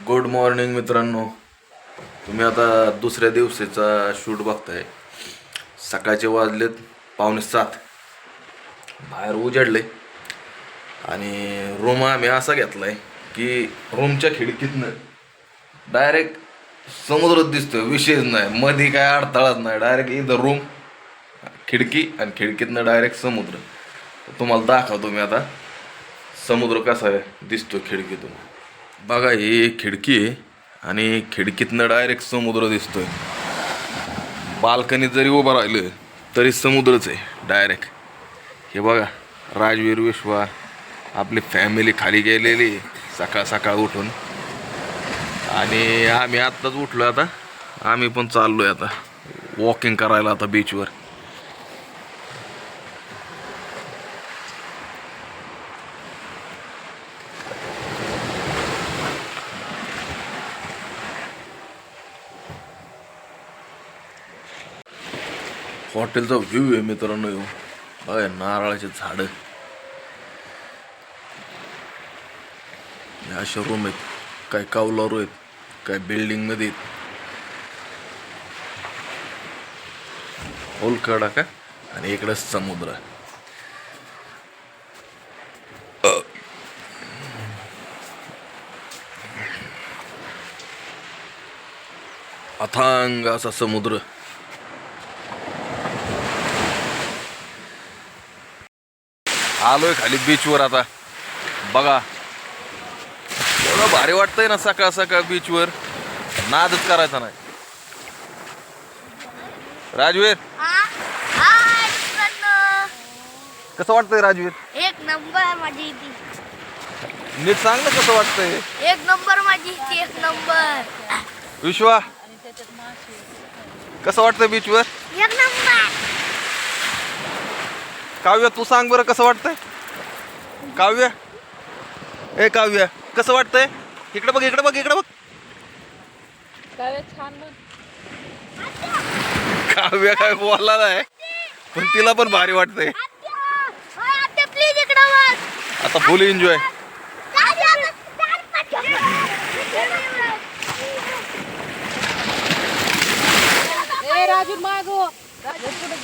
Good morning मित्रांनो. तुम्ही आता दुसऱ्या दिवशीचा शूट बघताय. सकाळचे वाजलेत 6:45. बाहेर उजाडले आणि रूम आम्ही असा घेतलाय की रूमच्या खिडकीतनं डायरेक्ट समुद्र दिसतोय. विशेष नाही, मध्ये काय अडथळाच नाही. डायरेक्ट इथं रूम, खिडकी आणि खिडकीतनं डायरेक्ट समुद्र. तुम्हाला दाखवतो मी आता समुद्र कसा आहे दिसतोय खिडकीतून. बघा, ही खिडकी आहे आणि खिडकीतनं डायरेक्ट समुद्र दिसतोय. बाल्कनीत जरी उभं राहिलं तरी समुद्रच आहे डायरेक्ट. हे बघा, राजवीर विश्वा आपली फॅमिली खाली गेलेली सकाळ सकाळ उठून. आणि आम्ही आत्ताच उठलो. आता आम्ही पण चाललोय आता वॉकिंग करायला आता बीचवर. हॉटेलचा व्ह्यू आहे मित्रांनो. येऊ बघा, नारळाचे झाडं, अशा रूम आहेत. काय कौलारू आहेत, काय बिल्डिंग मध्ये आहेत. ओलकडा का, आणि इकडे समुद्र. अथांग असा समुद्र. आलोय खाली बीचवर आता. बघा, एवढं भारी वाटतंय ना सकाळ सकाळ बीचवर. नादच करायचा नाही. राजवीर, कसं वाटतंय राजवीर? एक नंबर माझी इथे. नीट सांग ना कसं वाटतंय. एक नंबर माझी इथे, एक नंबर. विश्वा, कसं वाटतंय बीचवर? एक नंबर. काव्य, तू सांग बरं कसं वाटतंय. काव्य, ए काव्य, कसं वाटतंय? इकडे बघ, इकडे बघ, इकडे बघ. काव्य काय बोलला नाही, पण तिला पण भारी वाटतंय. प्लीज इकडे बघ. आता फुल एन्जॉय.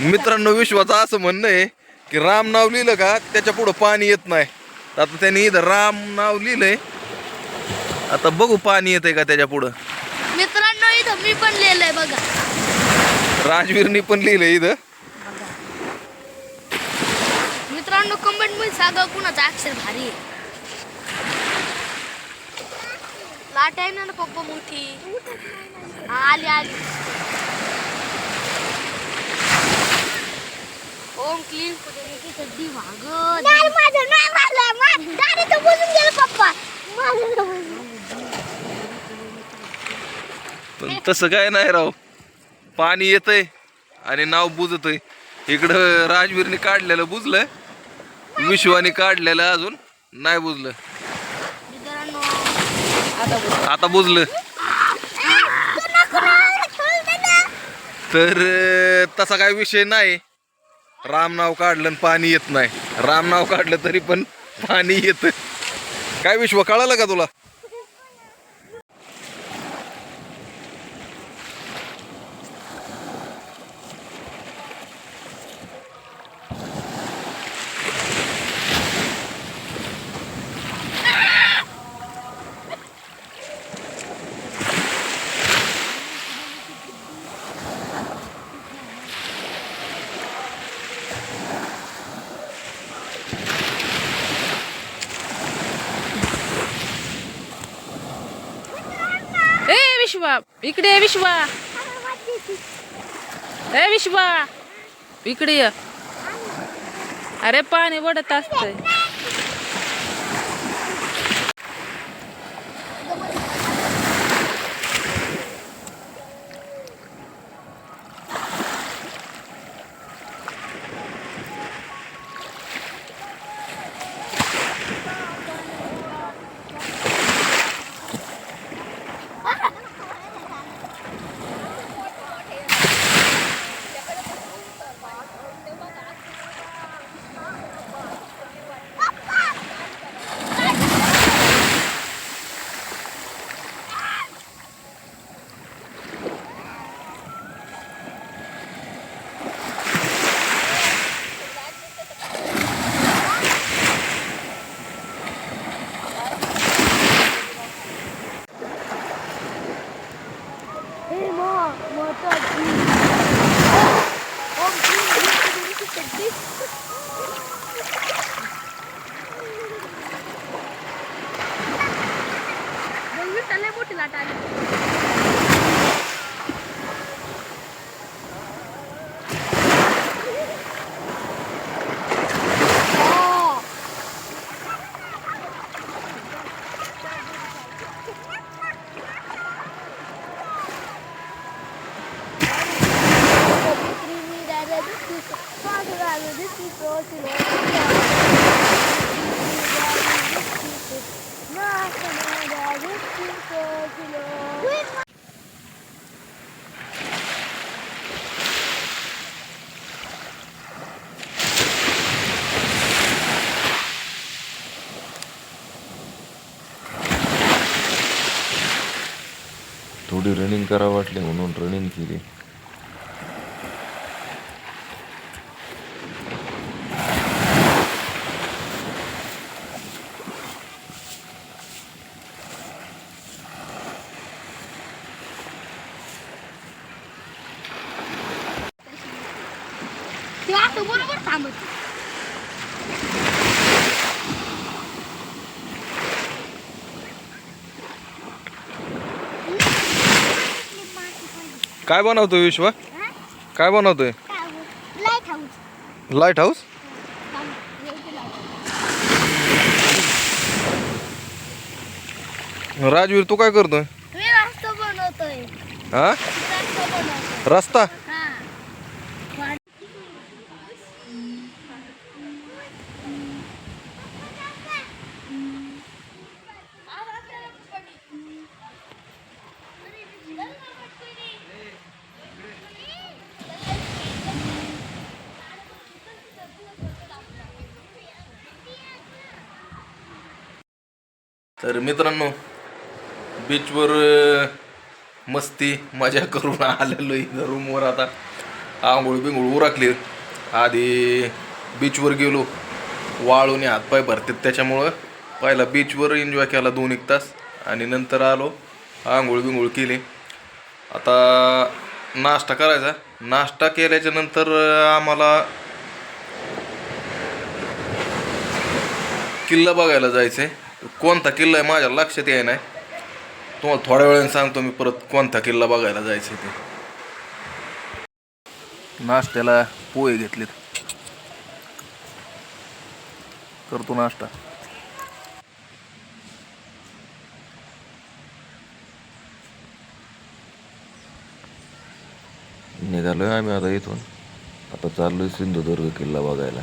मित्रांनो, विश्वाचं असं म्हणणं आहे की राम नाव लिहिलं का त्याच्या पुढं पाणी येत नाही. आता त्याने इथं राम नाव लिहिलंय. आता बघू पाणी येतंय का त्याच्या पुढं. मित्रांनो, इथं मी पण लिहिलंय बघा. राजवीरनी पण लिहिलंय इथं. मित्रांनो, कमेंट मध्ये सांगा कुणाचं अक्षर भारी आहे. लाट आहे ना पप्पा मोठी. आली आली. ओम क्लीन की सड्डी मागं. नाही माझं नाही, माझं गाडी तर बुजून गेलं पप्पा. पण तसं काय नाही राव, पाणी येतंय आणि नाव बुजतंय. इकडं राजवीरने काढलेलं बुजलं, विश्वाने काढलेलं अजून नाही बुजलं. मित्रांनो, आता बुजलं. तर तसा काय विषय नाही. राम नाव काढलं आणि पाणी येत नाही. राम नाव काढलं तरी पण पाणी येतं. काय विश्व, कळालं का तुला? विश्वा, इकडे ये विश्वा. ए विश्वा, इकडे ये. अरे पाणी ओढत असतंय. लाट आली. हो. थोडी रनिंग करा वाटली म्हणून रनिंग केली. ते असं बरोबर थांबत. काय बनवतोय विश्वा? काय बनवतोय? Lighthouse. Lighthouse. Rajveer तू काय करतोय? मी रस्ता बनवतोय. हा रस्ता बनवतोय. रस्ता. हा. तर मित्रांनो बीचवर मस्ती मजा करून आलेलो इथं रूमवर. आता आंघोळ बिंघोळ उरकली. आधी बीचवर गेलो, वाळूने हातपाय भरतात त्याच्यामुळं पहिला बीचवर एन्जॉय केला 2-1 तास आणि नंतर आलो आंघोळ बिंघोळ केली. आता नाश्ता करायचा. नाश्ता केल्याच्या नंतर आम्हाला किल्ला बघायला जायचं आहे. कोणता किल्ला आहे माझ्या लक्षात येई नाही. तुम्हाला थोड्या वेळाने सांगतो मी परत कोणता किल्ला बघायला जायचं आहे ते. नाश्त्याला पोहे घेतलेत. करतो नाश्ता. निघालोय आम्ही आता इथून. आता चाललोय सिंधुदुर्ग किल्ला बघायला.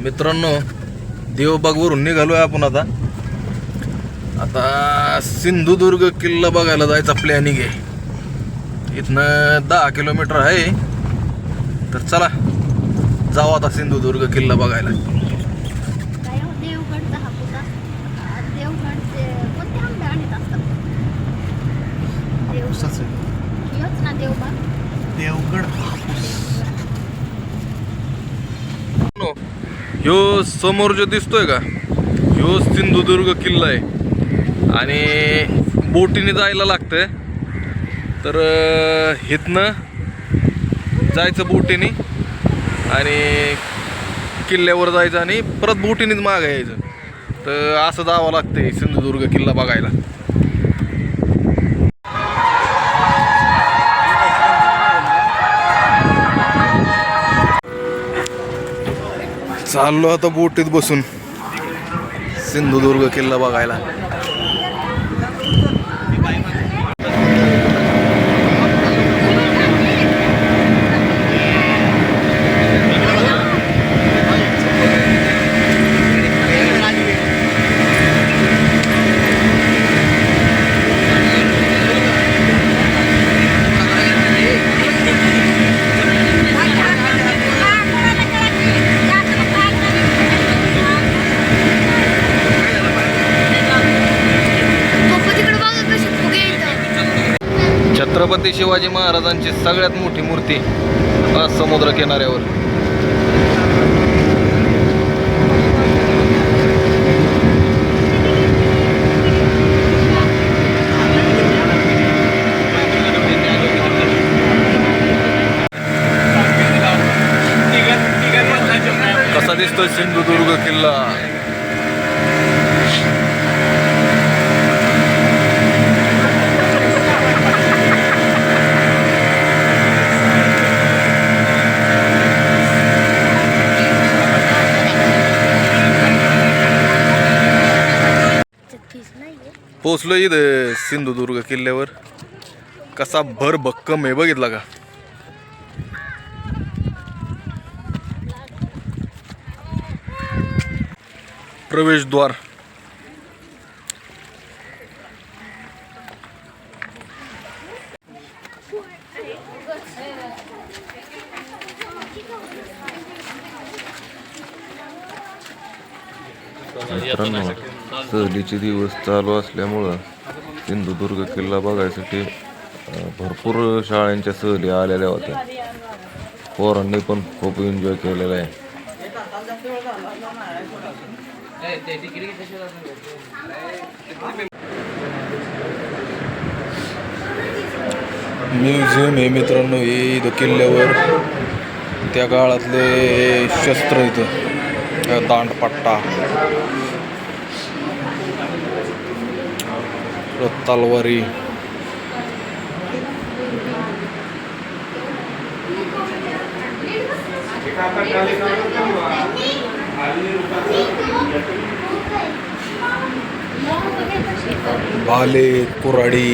मित्रांनो देवबागवरून निघालोय आपण आता. आता सिंधुदुर्ग किल्ला बघायला जायचा प्लॅनिंग आहे. इथनं 10 किलोमीटर आहे. तर चला जाऊ आता सिंधुदुर्ग किल्ला बघायला. देवगडचा हापूस देवगडचे कोणते आंबे आणत असतात? हेच ना देवबाग. देवगड हापूस. ह्यो समोर जो दिसतोय का ह्यो सिंधुदुर्ग किल्ला आहे आणि बोटीने जायला लागतंय. तर इथनं जायचं बोटीने आणि किल्ल्यावर जायचं आणि परत बोटीनेच मागं यायचं. तर असं जावं लागतंय सिंधुदुर्ग किल्ला बघायला. चाललो आता बोटीत बसून सिंधुदुर्ग किल्ला बघायला. छत्रपती शिवाजी महाराजांची सगळ्यात मोठी मूर्ती समुद्र किनाऱ्यावर. दिसतोय सिंधुदुर्ग किल्ला. पोचलो इथं सिंधुदुर्ग किल्ल्यावर. कसा भर भक्कम आहे बघितला का. प्रवेशद्वार. मित्रांनो, सहलीचे दिवस चालू असल्यामुळं सिंधुदुर्ग किल्ला बघायसाठी भरपूर शाळांच्या सहली आलेल्या होत्या. पोरांनी पण खूप एन्जॉय केलेला आहे. म्युझियम हे मित्रांनो, हे इथं किल्ल्यावर त्या काळातले शस्त्र इथं, दांडपट्टा, तलवारी, भाले, कुऱ्हाडी,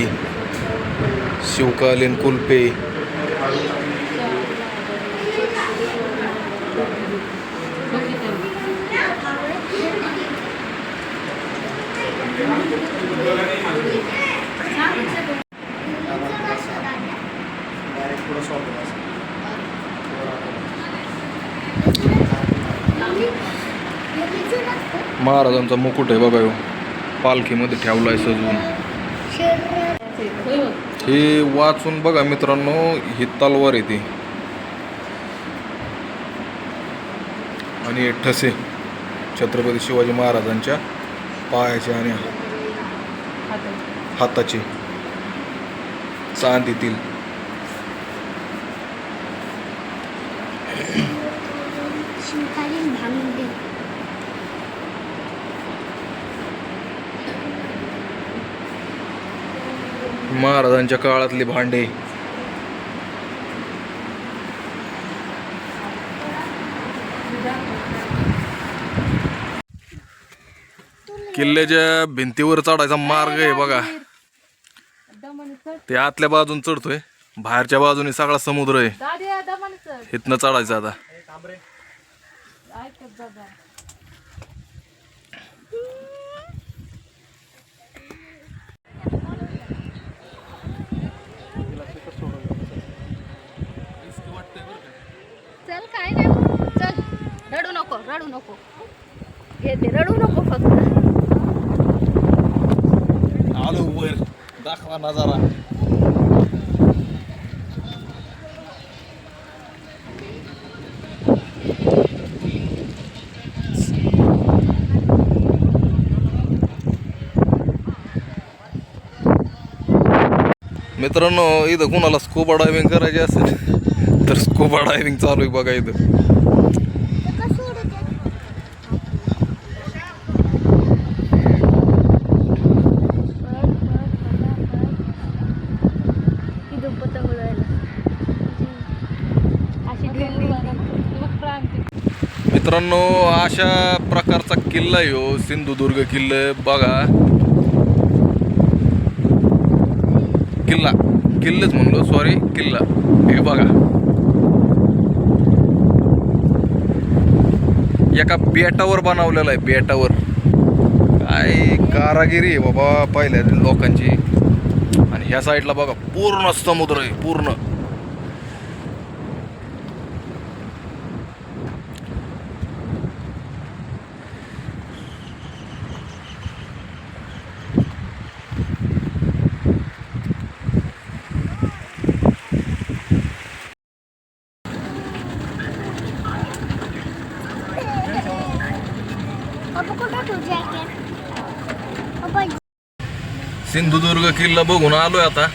शिवकालीन कुलपे, महाराजांचा मुकुट आहे बघा, पालखीमध्ये ठेवलाय सजवून. हे वाचून बघा मित्रांनो, ही तलवार येते आणि हे ठसे छत्रपती शिवाजी महाराजांच्या पायाचे आणि हाताचे चांदीतील. शिवकालीन भांडे. महाराजांच्या काळातले भांडे. किल्ल्याच्या भिंतीवर चढायचा मार्ग आहे बघा. ते आतल्या बाजून चढतोय, बाहेरच्या बाजूने सगळा समुद्र आहे. इथनं चढायचं आता. चल काय नाही, चल. रडू नको, रडू नको. येते, रडू नको फक्त. आलो वर, दाखवा नजारा. मित्रांनो, इथं कुणाला स्कूबा डायव्हिंग करायची असेल तर स्कूबा डायव्हिंग चालू आहे बघा इथं. मित्रांनो, अशा प्रकारचा किल्ला आहे हो सिंधुदुर्ग किल्ला. बघा, किल्लाच म्हणलो, सॉरी, किल्ला. हे बघा, एका बेटावर बनवलेला आहे, बेटावर. काय कारागिरी आहे बाबा पहिल्या लोकांची. आणि ह्या साईडला बघा पूर्ण समुद्र आहे, पूर्ण. सिंधुदुर्ग किल्ला बघून आलोय आता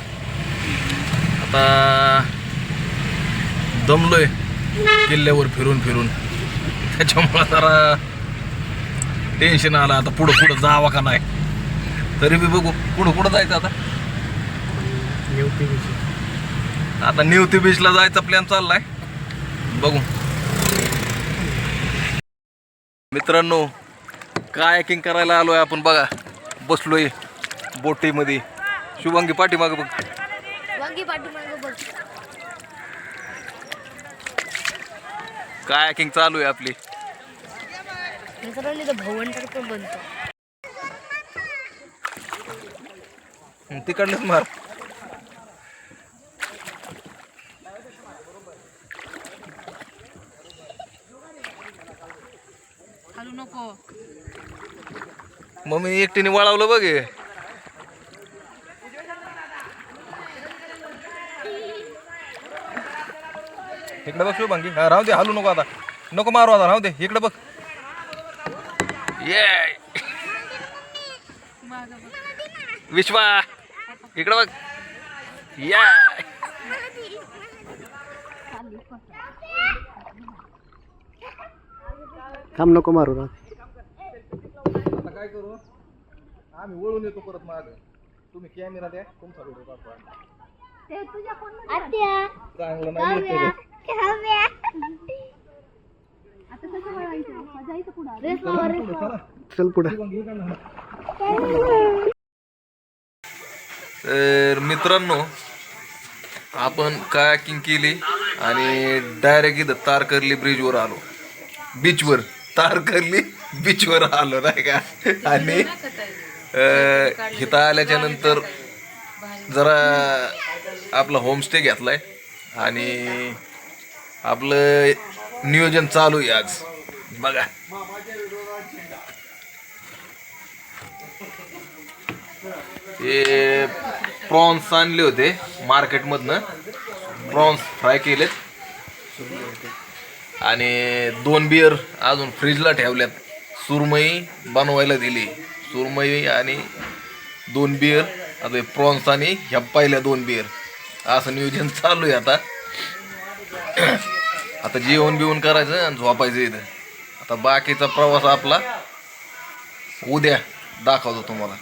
दमलोय किल्ल्यावर फिरून फिरून. त्याच्यामुळं जरा टेन्शन आलं आता पुढं जावा का नाही. तरी बी बघू पुढं जायचं आता. आता निवती बीचला जायचा प्लॅन चाललाय, बघू. मित्रांनो कायाकिंग करायला आलोय आपण बघा. बसलोय बोटीमध्ये. शुभांगी पाठीमागं बघ. वांगी पाठीमागं बघ. कायाकिंग चालू आहे आपली. मित्रांनो इथं भवंतर पण बनतो. तिकडलंच मार. हलू नको. मग मी एकटीने वळावलं बघ हे. इकडे बघ शुभांगी. हा राहू दे, हलू नको आता. नको मारू आता, राहू दे. इकडे बघ. ये विश्वा इकडे बघ. या थांब नको मारू ना. आता काय करू, आम्ही वळून येतो परत माग. तुम्ही कॅमेरा द्या, तुमचा व्हिडिओ काढतो. आत्या चांगलं नाही येत ते. चल पुढे. तर मित्रांनो आपण कायाकिंग केली आणि डायरेक्ट इथं तारकर्ली ब्रिजवर आलो. बीचवर तारकर्ली बीचवर आलो नाही का. आणि इथं आल्याच्या नंतर जरा आपला होमस्टे घेतलाय आणि आपलं नियोजन चालू आहे आज बघा. हे प्रॉन्स आणले होते मार्केटमधनं. प्रॉन्स फ्राय केलेत आणि 2 बियर अजून फ्रीजला ठेवल्यात. सुरमई बनवायला दिली. सुरमई आणि 2 बियर. आता प्रॉन्स आणि ह्या पहिल्या 2 बियर असं नियोजन चालू आहे आता. आता जेवण बिवण करायचं आणि झोपायचं इथं. आता बाकीचा प्रवास आपला उद्या दाखवतो तुम्हाला.